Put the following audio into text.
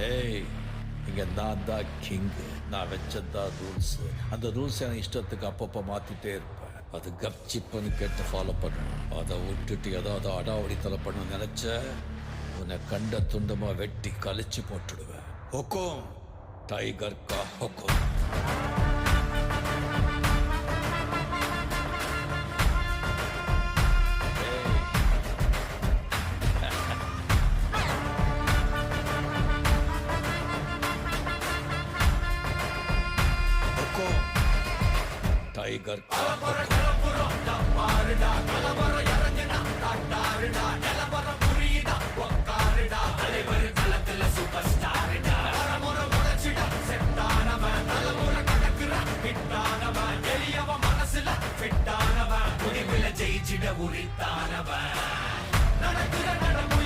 ஏய், இங்க நான் தான் கிங்கு. நான் வச்சதான் ரூல்ஸ். அந்த ரூல்ஸ் எனக்கு இஷ்டத்துக்கு அப்பப்போ மாத்திட்டே இருப்பேன். அது கப்சிப்புன்னு கேட்டு ஃபாலோ பண்ணணும். அதை விட்டுட்டு ஏதாவது அடாவடித்தலை பண்ண நினைச்ச உன்னை கண்ட துண்டமா வெட்டி கழிச்சு போட்டுடுவேன். ஹொக்கும், டைகர் கா ஹொக்கும். டைகர் ஜெயிச்சிட உரித்தானவன் நடக்கிற நடம